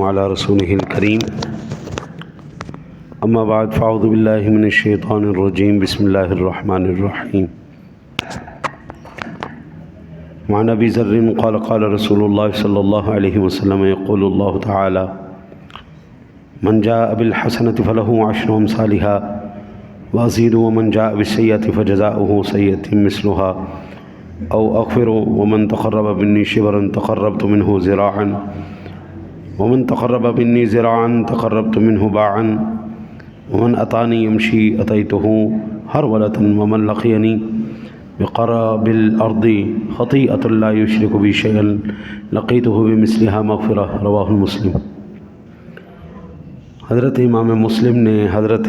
على رسوله الكريم اما بعد فاعوذ بالله من الشيطان الرجيم بسم الله الرحمن الرحيم وعن ابي ذر قال قال رسول الله صلى الله عليه وسلم يقول الله تعالى من جاء بالحسنة فله عشر أمثالها وأزيد ومن جاء بالسيئة فجزاؤه سيئة مثلها أو أغفر ومن تقرب مني شبرا تقربت منه ذراعا ومن تقرب مني ذراعا تقربت منه باعا ومن أطعني يمشي أتيته هرولة ومن لقيني بقراب الأرض خطيئة لا يشرك بي شيئا لقيته بمثلها مغفرة رواه مسلم۔ حضرت امام مسلم نے حضرت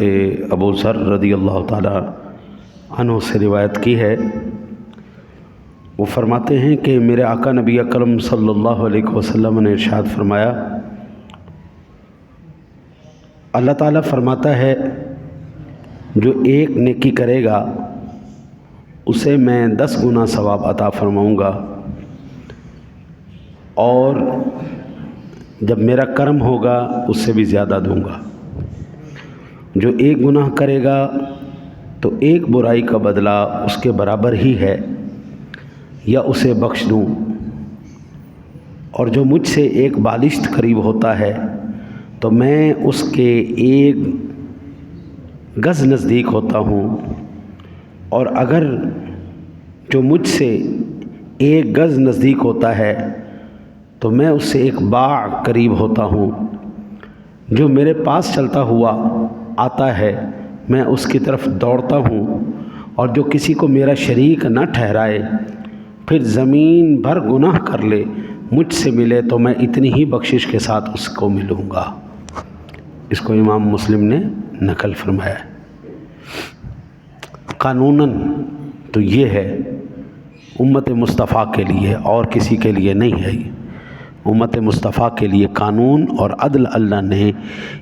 ابو ذر رضی اللہ تعالی عنہ سے روایت کی ہے۔ وہ فرماتے ہیں کہ میرے آقا نبی اکرم صلی اللہ علیہ وسلم نے ارشاد فرمایا، اللہ تعالیٰ فرماتا ہے جو ایک نیکی کرے گا اسے میں 10 گنا ثواب عطا فرماؤں گا، اور جب میرا کرم ہوگا اس سے بھی زیادہ دوں گا۔ جو ایک گناہ کرے گا تو ایک برائی کا بدلہ اس کے برابر ہی ہے یا اسے بخش دوں، اور جو مجھ سے ایک بالشت قریب ہوتا ہے تو میں اس کے 1 گز نزدیک ہوتا ہوں، اور اگر جو مجھ سے 1 گز نزدیک ہوتا ہے تو میں اس سے 1 باع قریب ہوتا ہوں۔ جو میرے پاس چلتا ہوا آتا ہے میں اس کی طرف دوڑتا ہوں، اور جو کسی کو میرا شریک نہ ٹھہرائے پھر زمین بھر گناہ کر لے مجھ سے ملے تو میں اتنی ہی بخشش کے ساتھ اس کو ملوں گا۔ اس کو امام مسلم نے نقل فرمایا ہے۔ قانوناً تو یہ ہے امت مصطفیٰ کے لیے، اور کسی کے لیے نہیں ہے۔ امت مصطفیٰ کے لیے قانون اور عدل اللہ نے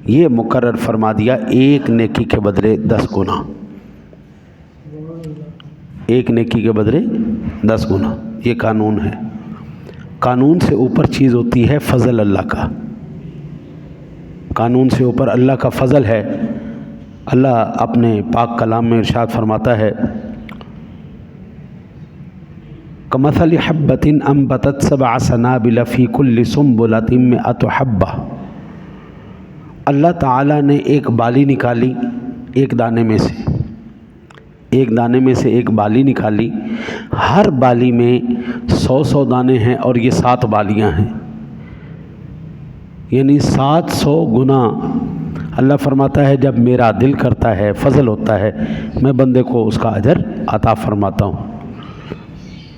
یہ مقرر فرما دیا، ایک نیکی کے بدلے 10 گنا، ایک نیکی کے بدلے 10 گنا، یہ قانون ہے۔ قانون سے اوپر چیز ہوتی ہے فضل اللہ کا، قانون سے اوپر اللہ کا فضل ہے۔ اللہ اپنے پاک کلام میں ارشاد فرماتا ہے، کمثل حبۃ انبتت 7 سنابل فی کل سنبلۃ 100 حبۃ۔ اللہ تعالیٰ نے ایک بالی نکالی، ایک دانے میں سے ایک بالی نکالی، ہر بالی میں 100 دانے ہیں، اور یہ 7 بالیاں ہیں، یعنی 700 گنا۔ اللہ فرماتا ہے جب میرا دل کرتا ہے، فضل ہوتا ہے، میں بندے کو اس کا اجر عطا فرماتا ہوں۔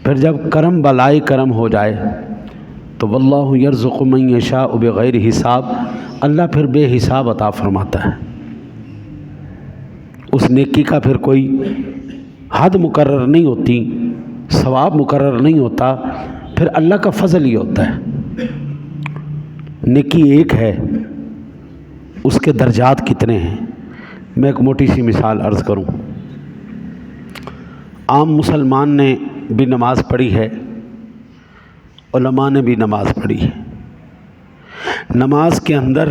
پھر جب کرم بلائی کرم ہو جائے تو واللہ یرزق من یشاء بغیر حساب، اللہ پھر بے حساب عطا فرماتا ہے۔ اس نیکی کا پھر کوئی حد مقرر نہیں ہوتی، ثواب مقرر نہیں ہوتا، پھر اللہ کا فضل ہی ہوتا ہے۔ نیکی ایک ہے، اس کے درجات کتنے ہیں؟ میں ایک موٹی سی مثال عرض کروں۔ عام مسلمان نے بھی نماز پڑھی ہے، علماء نے بھی نماز پڑھی ہے۔ نماز کے اندر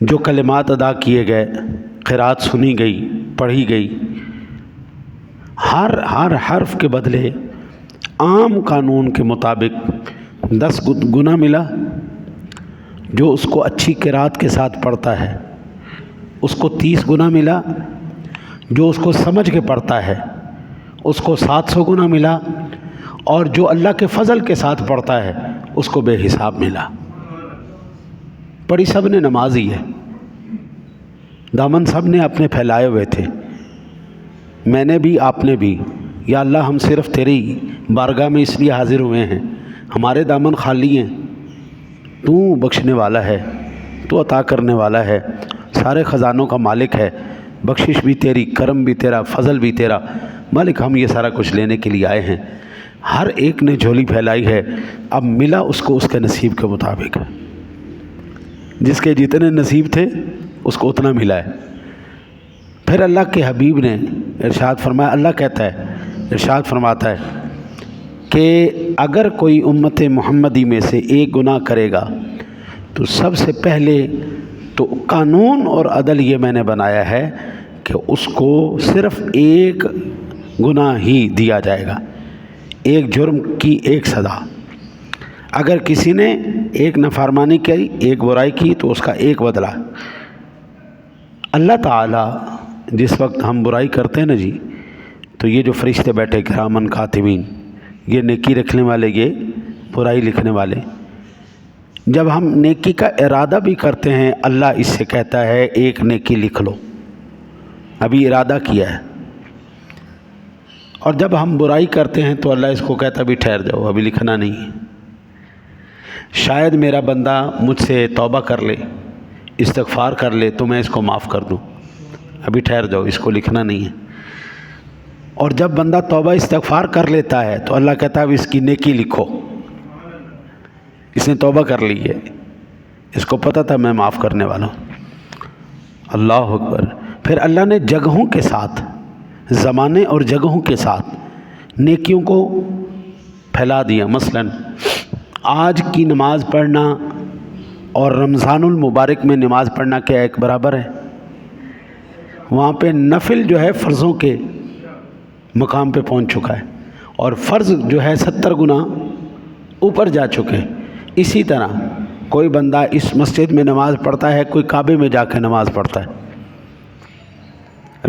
جو کلمات ادا کیے گئے، قرات سنی گئی، پڑھی گئی، ہر حرف کے بدلے عام قانون کے مطابق 10 گنا ملا۔ جو اس کو اچھی قرات کے ساتھ پڑھتا ہے اس کو 30 گنا ملا، جو اس کو سمجھ کے پڑھتا ہے اس کو 700 گنا ملا، اور جو اللہ کے فضل کے ساتھ پڑھتا ہے اس کو بے حساب ملا۔ پڑھی سب نے نماز ہی ہے، دامن سب نے اپنے پھیلائے ہوئے تھے، میں نے بھی، آپ نے بھی۔ یا اللہ ہم صرف تیری بارگاہ میں اس لیے حاضر ہوئے ہیں، ہمارے دامن خالی ہیں، تو بخشنے والا ہے، تو عطا کرنے والا ہے، سارے خزانوں کا مالک ہے، بخشش بھی تیری، کرم بھی تیرا، فضل بھی تیرا مالک، ہم یہ سارا کچھ لینے کے لیے آئے ہیں۔ ہر ایک نے جھولی پھیلائی ہے، اب ملا اس کو اس کے نصیب کے مطابق، جس کے جتنے نصیب تھے اس کو اتنا ملا ہے۔ پھر اللہ کے حبیب نے ارشاد فرمایا، اللہ کہتا ہے، ارشاد فرماتا ہے کہ اگر کوئی امت محمدی میں سے ایک گناہ کرے گا تو سب سے پہلے تو قانون اور عدل یہ میں نے بنایا ہے کہ اس کو صرف ایک گناہ ہی دیا جائے گا، ایک جرم کی ایک سزا۔ اگر کسی نے ایک نافرمانی کی، ایک برائی کی، تو اس کا ایک بدلہ۔ اللہ تعالیٰ جس وقت ہم برائی کرتے ہیں نا جی، تو یہ جو فرشتے بیٹھے کرامن کاتبین، یہ نیکی رکھنے والے، یہ برائی لکھنے والے، جب ہم نیکی کا ارادہ بھی کرتے ہیں اللہ اس سے کہتا ہے ایک نیکی لکھ لو، ابھی ارادہ کیا ہے۔ اور جب ہم برائی کرتے ہیں تو اللہ اس کو کہتا بھی ٹھہر جاؤ، ابھی لکھنا نہیں ہے۔ شاید میرا بندہ مجھ سے توبہ کر لے، استغفار کر لے تو میں اس کو معاف کر دوں، ابھی ٹھہر جاؤ، اس کو لکھنا نہیں ہے۔ اور جب بندہ توبہ استغفار کر لیتا ہے تو اللہ کہتا ہے اب اس کی نیکی لکھو، اس نے توبہ کر لی ہے، اس کو پتہ تھا میں معاف کرنے والا ہوں۔ اللہ اکبر۔ پھر اللہ نے جگہوں کے ساتھ، زمانے اور جگہوں کے ساتھ نیکیوں کو پھیلا دیا۔ مثلا آج کی نماز پڑھنا اور رمضان المبارک میں نماز پڑھنا کیا ایک برابر ہے؟ وہاں پہ نفل جو ہے فرضوں کے مقام پہ پہنچ چکا ہے، اور فرض جو ہے 70 گنا اوپر جا چکے ہیں۔ اسی طرح کوئی بندہ اس مسجد میں نماز پڑھتا ہے، کوئی کعبے میں جا کے نماز پڑھتا ہے۔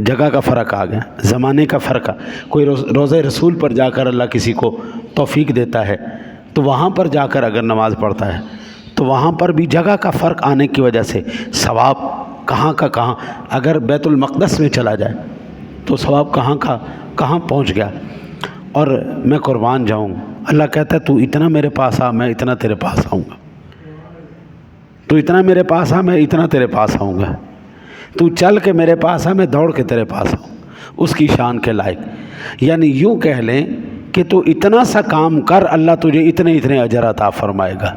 جگہ کا فرق آ گیا، زمانے کا فرق آ، کوئی روضہ رسول پر جا کر اللہ کسی کو توفیق دیتا ہے تو وہاں پر جا کر اگر نماز پڑھتا ہے تو وہاں پر بھی جگہ کا فرق آنے کی وجہ سے ثواب کہاں کا کہاں، اگر بیت المقدس میں چلا جائے تو ثواب کہاں کا کہاں پہنچ گیا۔ اور میں قربان جاؤں، اللہ کہتا ہے تو اتنا میرے پاس آ، میں اتنا تیرے پاس آؤں گا، تو اتنا میرے پاس آ، میں اتنا تیرے پاس آؤں گا، تو چل کے میرے پاس آ، میں دوڑ کے تیرے پاس آؤں، اس کی شان کے لائق۔ یعنی یوں کہہ لیں کہ تو اتنا سا کام کر، اللہ تجھے اتنے اتنے اجر عطا فرمائے گا۔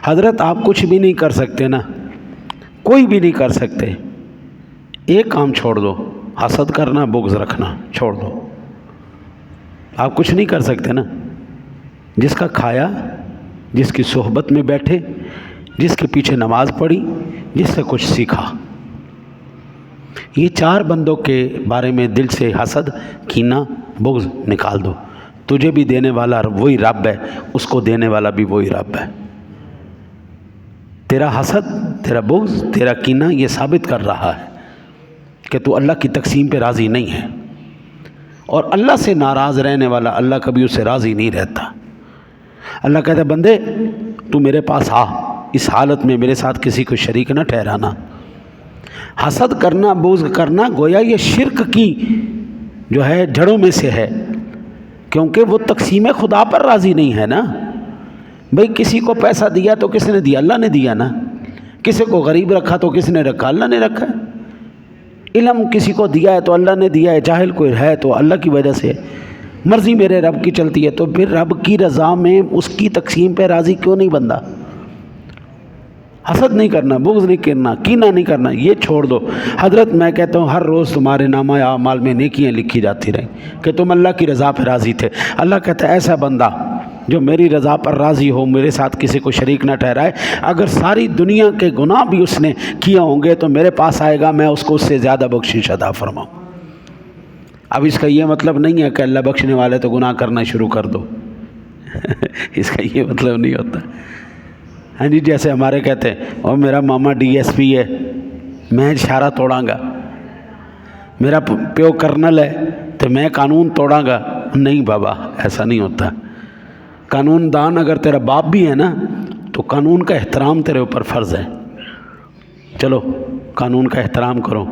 حضرت آپ کچھ بھی نہیں کر سکتے نا، کوئی بھی نہیں کر سکتے، ایک کام چھوڑ دو، حسد کرنا، بغض رکھنا چھوڑ دو، آپ کچھ نہیں کر سکتے نا۔ جس کا کھایا، جس کی صحبت میں بیٹھے، جس کے پیچھے نماز پڑھی، جس سے کچھ سیکھا، یہ 4 بندوں کے بارے میں دل سے حسد، کینہ، بغض نکال دو، تجھے بھی دینے والا وہی رب ہے، اس کو دینے والا بھی وہی رب ہے۔ تیرا حسد، تیرا بغض، تیرا کینہ یہ ثابت کر رہا ہے کہ تو اللہ کی تقسیم پہ راضی نہیں ہے، اور اللہ سے ناراض رہنے والا اللہ کبھی اس سے راضی نہیں رہتا۔ اللہ کہتا ہے بندے تو میرے پاس آ، اس حالت میں میرے ساتھ کسی کو شریک نہ ٹھہرانا۔ حسد کرنا، بغض کرنا گویا یہ شرک کی جو ہے جڑوں میں سے ہے، کیونکہ وہ تقسیم خدا پر راضی نہیں ہے نا۔ بھئی کسی کو پیسہ دیا تو کس نے دیا؟ اللہ نے دیا نا۔ کسی کو غریب رکھا تو کس نے رکھا؟ اللہ نے رکھا ہے۔ علم کسی کو دیا ہے تو اللہ نے دیا ہے، جاہل کوئی ہے تو اللہ کی وجہ سے، مرضی میرے رب کی چلتی ہے، تو پھر رب کی رضا میں اس کی تقسیم پہ راضی کیوں نہیں بندہ؟ حسد نہیں کرنا، بغض نہیں کرنا، کینہ نہیں کرنا، یہ چھوڑ دو۔ حضرت میں کہتا ہوں ہر روز تمہارے نامہ اعمال میں نیکیاں لکھی جاتی رہیں کہ تم اللہ کی رضا پہ راضی تھے۔ اللہ کہتا ہے ایسا بندہ جو میری رضا پر راضی ہو، میرے ساتھ کسی کو شریک نہ ٹھہرائے، اگر ساری دنیا کے گناہ بھی اس نے کیے ہوں گے تو میرے پاس آئے گا، میں اس کو اس سے زیادہ بخشش عطا فرماؤں۔ اب اس کا یہ مطلب نہیں ہے کہ اللہ بخشنے والے تو گناہ کرنا شروع کر دو اس کا یہ مطلب نہیں ہوتا۔ ہاں جی، جیسے ہمارے کہتے ہیں اور میرا ماما ڈی ایس پی ہے، میں اشارہ توڑاں گا، میرا پیو کرنل ہے تو میں قانون توڑاں گا۔ نہیں بابا، ایسا نہیں ہوتا۔ قانون دان اگر تیرا باپ بھی ہے نا تو قانون کا احترام تیرے اوپر فرض ہے۔ چلو قانون کا احترام کرو،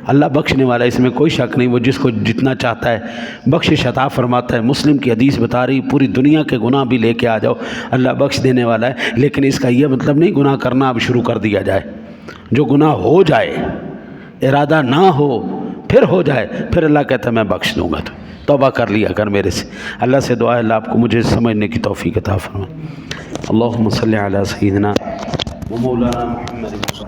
اللہ بخشنے والا، اس میں کوئی شک نہیں، وہ جس کو جتنا چاہتا ہے بخشش عطا فرماتا ہے۔ مسلم کی حدیث بتا رہی پوری دنیا کے گناہ بھی لے کے آ جاؤ، اللہ بخش دینے والا ہے۔ لیکن اس کا یہ مطلب نہیں گناہ کرنا اب شروع کر دیا جائے۔ جو گناہ ہو جائے، ارادہ نہ ہو، پھر ہو جائے، پھر اللہ کہتا ہے میں بخش دوں گا، تو توبہ کر لیا کر میرے سے۔ اللہ سے دعا ہے اللہ آپ کو مجھے سمجھنے کی توفیق عطا فرمائے۔ اللہم صلی علی سیدنا و مولانا محمد۔